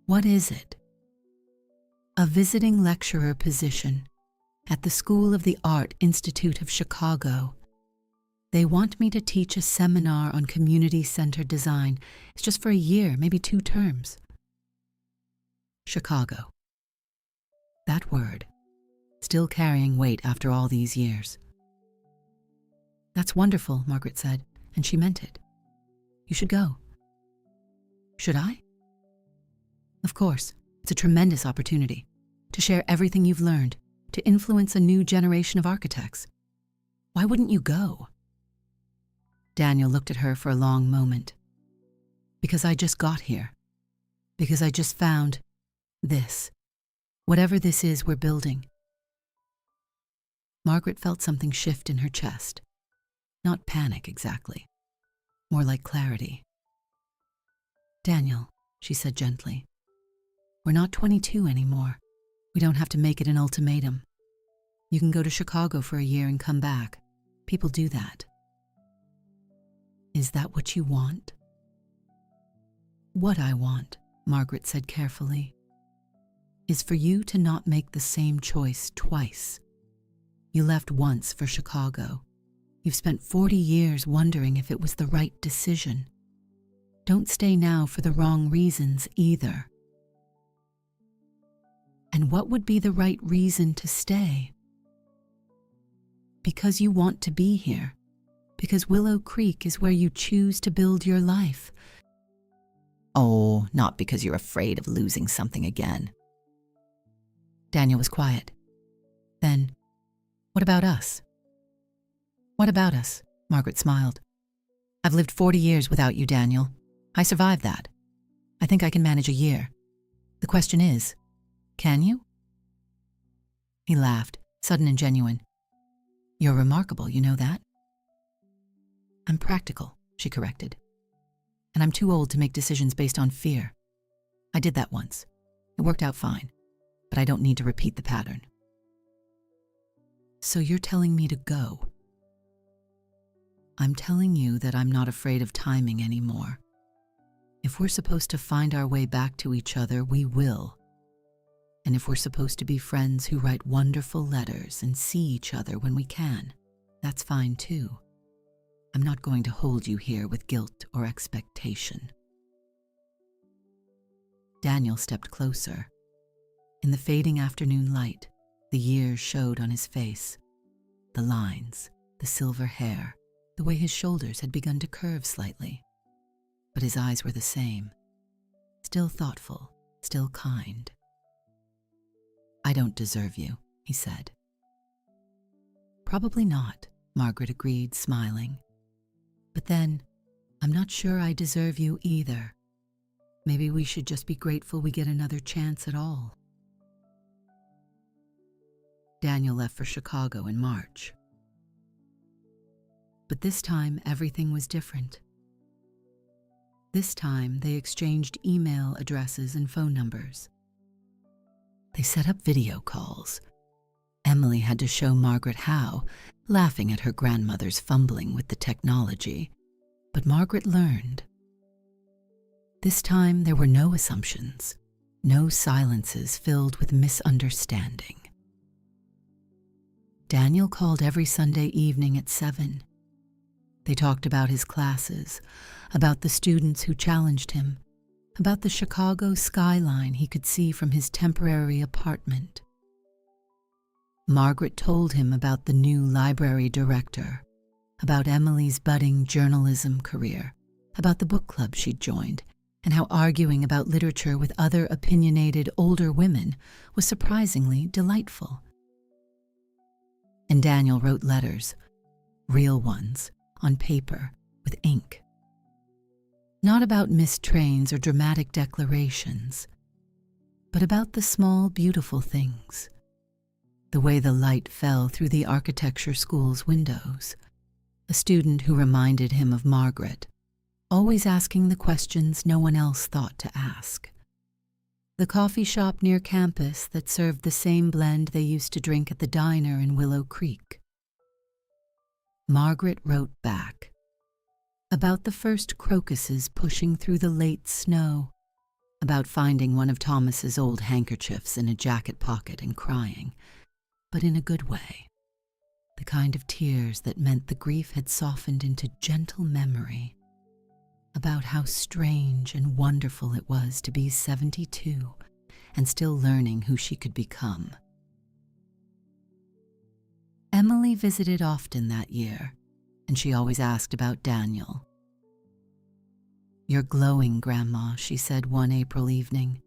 "What is it?" "A visiting lecturer position at the School of the Art Institute of Chicago. They want me to teach a seminar on community-centered design. It's just for a year, maybe 2 terms. Chicago. That word, still carrying weight after all these years. "That's wonderful," Margaret said, and she meant it. "You should go." "Should I?" "Of course. It's a tremendous opportunity to share everything you've learned, to influence a new generation of architects. Why wouldn't you go?" Daniel looked at her for a long moment. "Because I just got here. Because I just found this. Whatever this is we're building." Margaret felt something shift in her chest. Not panic exactly, more like clarity. "Daniel," she said gently, "we're not 22 anymore. We don't have to make it an ultimatum. You can go to Chicago for a year and come back. People do that." "Is that what you want?" "What I want," Margaret said carefully, "is for you to not make the same choice twice. You left once for Chicago. You've spent 40 years wondering if it was the right decision. Don't stay now for the wrong reasons either." "And what would be the right reason to stay?" "Because you want to be here. Because Willow Creek is where you choose to build your life." "Oh, not because you're afraid of losing something again." Daniel was quiet. Then, "What about us?" "What about us?" Margaret smiled. "I've lived 40 years without you, Daniel. I survived that. I think I can manage a year. The question is, can you?" He laughed, sudden and genuine. "You're remarkable, you know that?" "I'm practical," she corrected. "And I'm too old to make decisions based on fear. I did that once. It worked out fine, but I don't need to repeat the pattern." "So you're telling me to go?" "I'm telling you that I'm not afraid of timing anymore. If we're supposed to find our way back to each other, we will. And if we're supposed to be friends who write wonderful letters and see each other when we can, that's fine too. I'm not going to hold you here with guilt or expectation." Daniel stepped closer. In the fading afternoon light, the years showed on his face. The lines, the silver hair, the way his shoulders had begun to curve slightly. But his eyes were the same, still thoughtful, still kind. "I don't deserve you," he said. "Probably not," Margaret agreed, smiling. "But then, I'm not sure I deserve you either. Maybe we should just be grateful we get another chance at all." Daniel left for Chicago in March. But this time, everything was different. This time, they exchanged email addresses and phone numbers. They set up video calls. Emily had to show Margaret how, laughing at her grandmother's fumbling with the technology. But Margaret learned. This time, there were no assumptions, no silences filled with misunderstanding. Daniel called every Sunday evening at 7. They talked about his classes, about the students who challenged him, about the Chicago skyline he could see from his temporary apartment. Margaret told him about the new library director, about Emily's budding journalism career, about the book club she'd joined, and how arguing about literature with other opinionated older women was surprisingly delightful. And Daniel wrote letters, real ones, on paper, with ink. Not about missed trains or dramatic declarations, but about the small, beautiful things. The way the light fell through the architecture school's windows. A student who reminded him of Margaret, always asking the questions no one else thought to ask. The coffee shop near campus that served the same blend they used to drink at the diner in Willow Creek. Margaret wrote back about the first crocuses pushing through the late snow, about finding one of Thomas's old handkerchiefs in a jacket pocket and crying, but in a good way, the kind of tears that meant the grief had softened into gentle memory, about how strange and wonderful it was to be 72 and still learning who she could become. Emily visited often that year, and she always asked about Daniel. "You're glowing, Grandma," she said one April evening.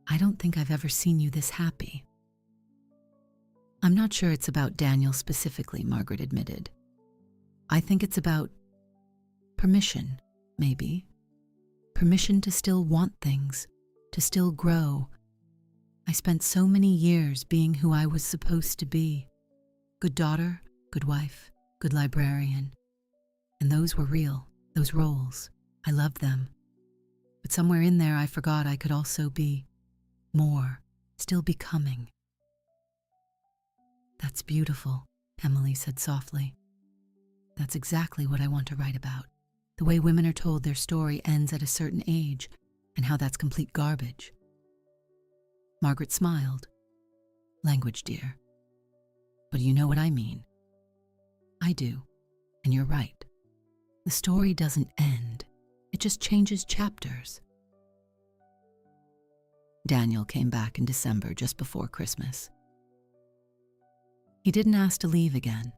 "I don't think I've ever seen you this happy." "I'm not sure it's about Daniel specifically," Margaret admitted. "I think it's about permission, maybe. Permission to still want things, to still grow. I spent so many years being who I was supposed to be. Good daughter, good wife, good librarian. And those were real, those roles. I loved them. But somewhere in there I forgot I could also be more, still becoming." "That's beautiful," Emily said softly. "That's exactly what I want to write about. The way women are told their story ends at a certain age, and how that's complete garbage." Margaret smiled. "Language, dear. But you know what I mean." "I do, and you're right. The story doesn't end. It just changes chapters." Daniel came back in December, just before Christmas. He didn't ask to leave again.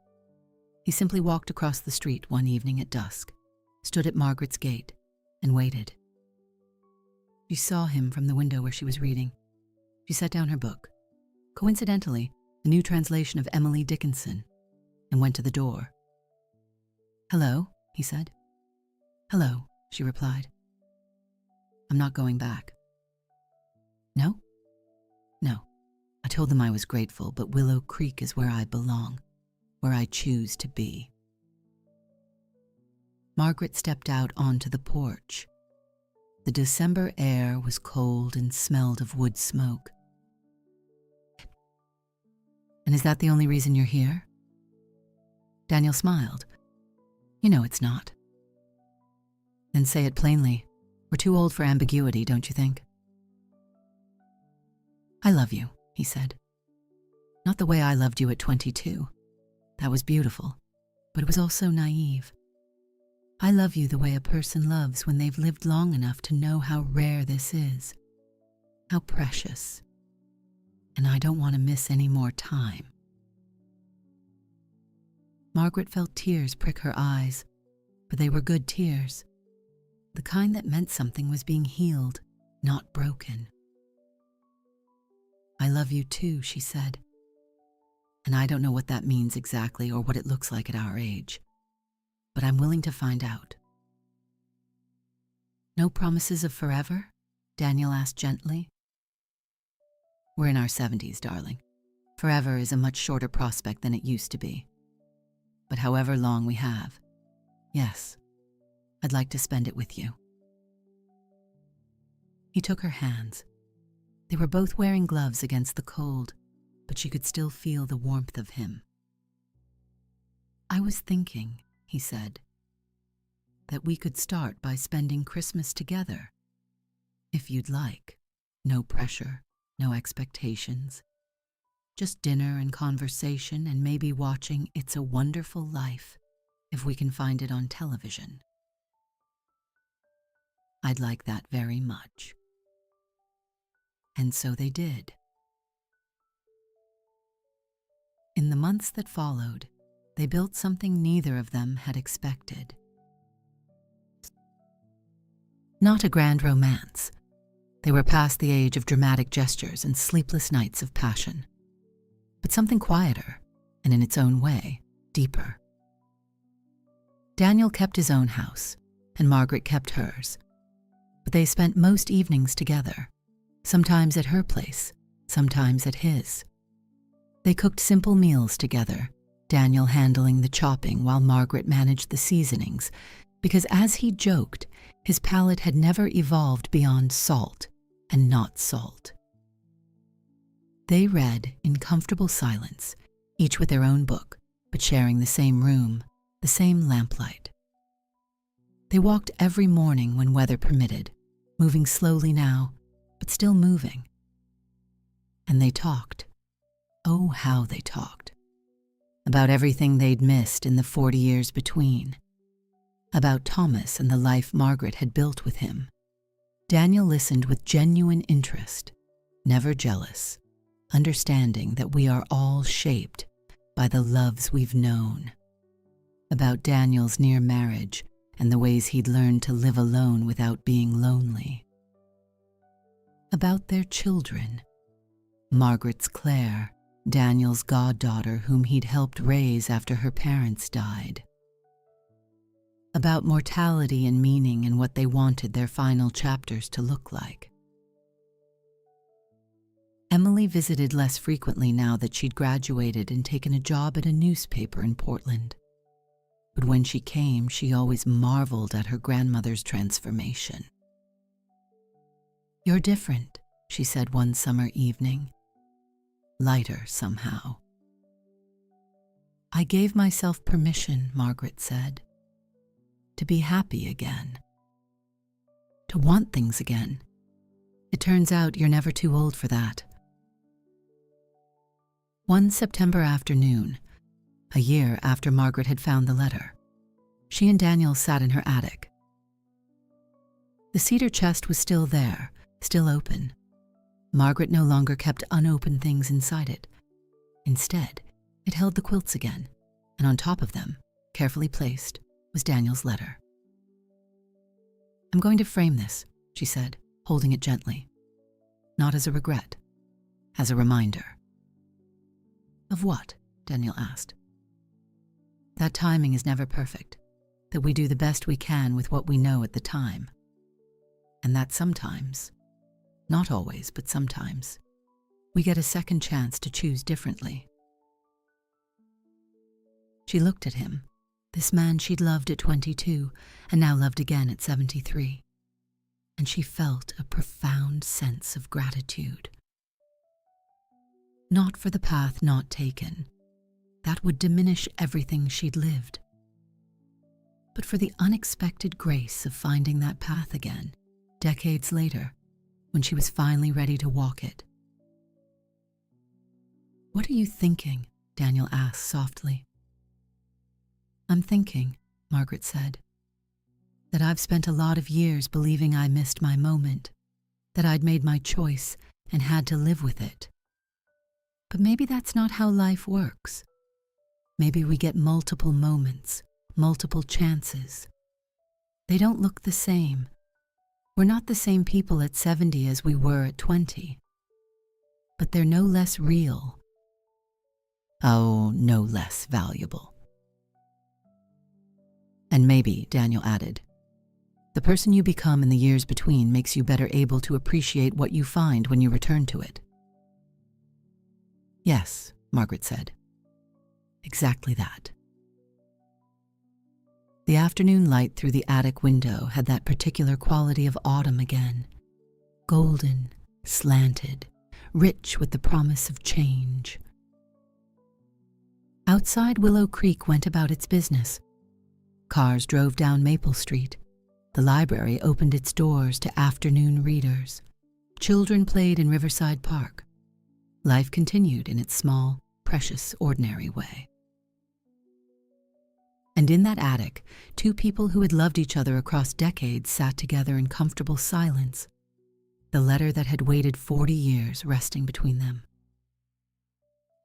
He simply walked across the street one evening at dusk, stood at Margaret's gate, and waited. She saw him from the window where she was reading. She set down her book, coincidentally, a new translation of Emily Dickinson, and went to the door. "Hello," he said. "Hello," she replied. "I'm not going back." "No?" "No. I told them I was grateful, but Willow Creek is where I belong, where I choose to be." Margaret stepped out onto the porch. The December air was cold and smelled of wood smoke. "And is that the only reason you're here?" Daniel smiled. "You know it's not." "Then say it plainly. We're too old for ambiguity, don't you think?" "I love you," he said. "Not the way I loved you at 22. That was beautiful, but it was also naive. I love you the way a person loves when they've lived long enough to know how rare this is, how precious. And I don't want to miss any more time." Margaret felt tears prick her eyes, but they were good tears, the kind that meant something was being healed, not broken. "I love you too," she said. "And I don't know what that means exactly or what it looks like at our age, but I'm willing to find out." "No promises of forever?" Daniel asked gently. "We're in our 70s, darling. Forever is a much shorter prospect than it used to be. But however long we have, yes, I'd like to spend it with you." He took her hands. They were both wearing gloves against the cold, but she could still feel the warmth of him. "I was thinking," he said, "that we could start by spending Christmas together. If you'd like. No pressure, no expectations. Just dinner and conversation and maybe watching It's a Wonderful Life, if we can find it on television." I'd like that very much." And so they did. In the months that followed, they built something neither of them had expected. Not a grand romance. They were past the age of dramatic gestures and sleepless nights of passion. But something quieter, and in its own way, deeper. Daniel kept his own house, and Margaret kept hers. But they spent most evenings together, sometimes at her place, sometimes at his. They cooked simple meals together, Daniel handling the chopping while Margaret managed the seasonings, because as he joked, his palate had never evolved beyond salt and not salt. They read in comfortable silence, each with their own book, but sharing the same room, the same lamplight. They walked every morning when weather permitted, moving slowly now, but still moving. And they talked. Oh, how they talked. About everything they'd missed in the 40 years between. About Thomas and the life Margaret had built with him. Daniel listened with genuine interest, never jealous, understanding that we are all shaped by the loves we've known. About Daniel's near marriage and the ways he'd learned to live alone without being lonely. About their children. Margaret's Claire, Daniel's goddaughter whom he'd helped raise after her parents died. About mortality and meaning and what they wanted their final chapters to look like. Emily visited less frequently now that she'd graduated and taken a job at a newspaper in Portland. But when she came, she always marveled at her grandmother's transformation. "You're different," she said one summer evening. Lighter somehow. "I gave myself permission," Margaret said, "to be happy again. To want things again. It turns out you're never too old for that." One September afternoon, a year after Margaret had found the letter, she and Daniel sat in her attic. The cedar chest was still there, still open. Margaret no longer kept unopened things inside it. Instead, it held the quilts again, and on top of them, carefully placed, was Daniel's letter. "I'm going to frame this," she said, holding it gently. "Not as a regret, as a reminder." "Of what?" Daniel asked. "That timing is never perfect, that we do the best we can with what we know at the time. And that sometimes, not always, but sometimes, we get a second chance to choose differently." She looked at him, this man she'd loved at 22 and now loved again at 73, and she felt a profound sense of gratitude. Not for the path not taken, that would diminish everything she'd lived, but for the unexpected grace of finding that path again, decades later, when she was finally ready to walk it. "What are you thinking?" Daniel asked softly. "I'm thinking," Margaret said, "that I've spent a lot of years believing I missed my moment, that I'd made my choice and had to live with it. But maybe that's not how life works. Maybe we get multiple moments, multiple chances. They don't look the same. We're not the same people at 70 as we were at 20. But they're no less real. Oh, no less valuable." "And maybe," Daniel added, "the person you become in the years between makes you better able to appreciate what you find when you return to it." "Yes," Margaret said. "Exactly that." The afternoon light through the attic window had that particular quality of autumn again. Golden, slanted, rich with the promise of change. Outside, Willow Creek went about its business. Cars drove down Maple Street. The library opened its doors to afternoon readers. Children played in Riverside Park. Life continued in its small, precious, ordinary way. And in that attic, two people who had loved each other across decades sat together in comfortable silence, the letter that had waited 40 years resting between them.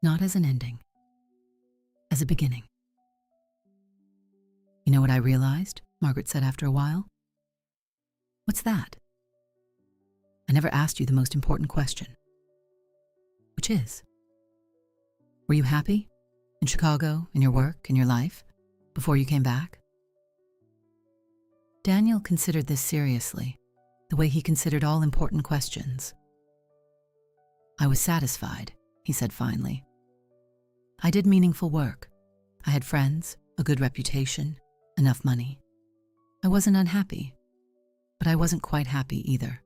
Not as an ending, as a beginning. "You know what I realized?" Margaret said after a while. "What's that?" "I never asked you the most important question." "Which is, were you happy in Chicago, in your work, in your life, before you came back?" Daniel considered this seriously, the way he considered all important questions. "I was satisfied," he said finally. "I did meaningful work. I had friends, a good reputation, enough money. I wasn't unhappy, but I wasn't quite happy either.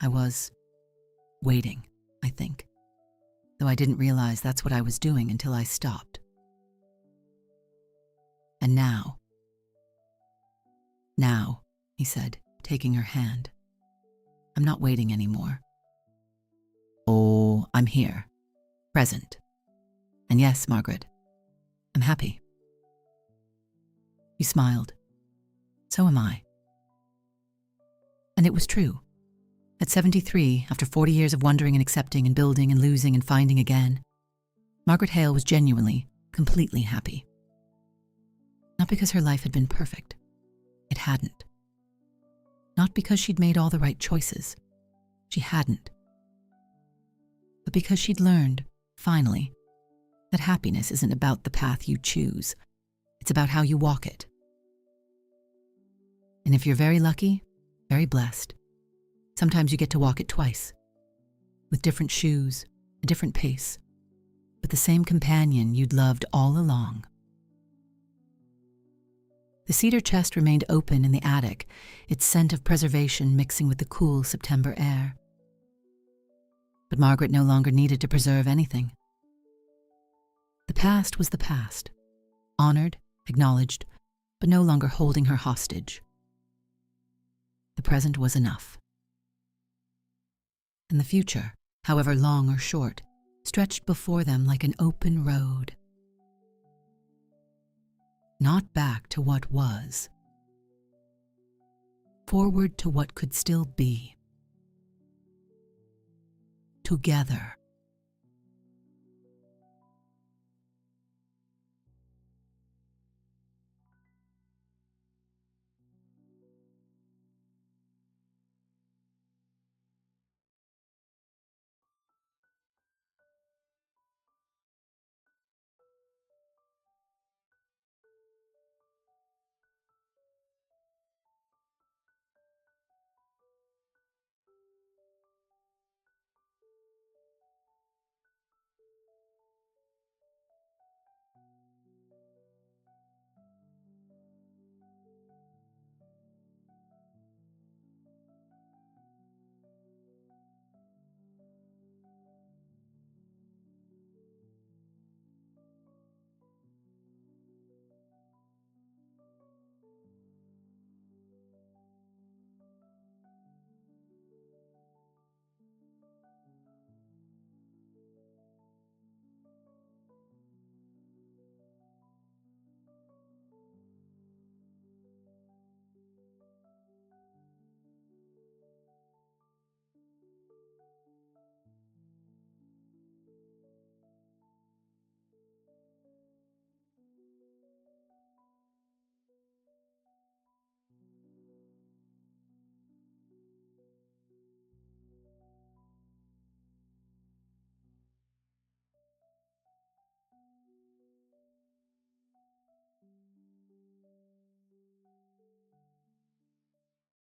I was waiting, I think, though I didn't realize that's what I was doing until I stopped. And now," he said, taking her hand, "I'm not waiting anymore. Oh, I'm here, present. And yes, Margaret, I'm happy." He smiled. "So am I." And it was true. At 73, after 40 years of wondering and accepting and building and losing and finding again, Margaret Hale was genuinely, completely happy. Not because her life had been perfect. It hadn't. Not because she'd made all the right choices. She hadn't. But because she'd learned, finally, that happiness isn't about the path you choose. It's about how you walk it. And if you're very lucky, very blessed, sometimes you get to walk it twice, with different shoes, a different pace, but the same companion you'd loved all along. The cedar chest remained open in the attic, its scent of preservation mixing with the cool September air. But Margaret no longer needed to preserve anything. The past was the past, honored, acknowledged, but no longer holding her hostage. The present was enough. And the future, however long or short, stretched before them like an open road. Not back to what was, forward to what could still be. Together.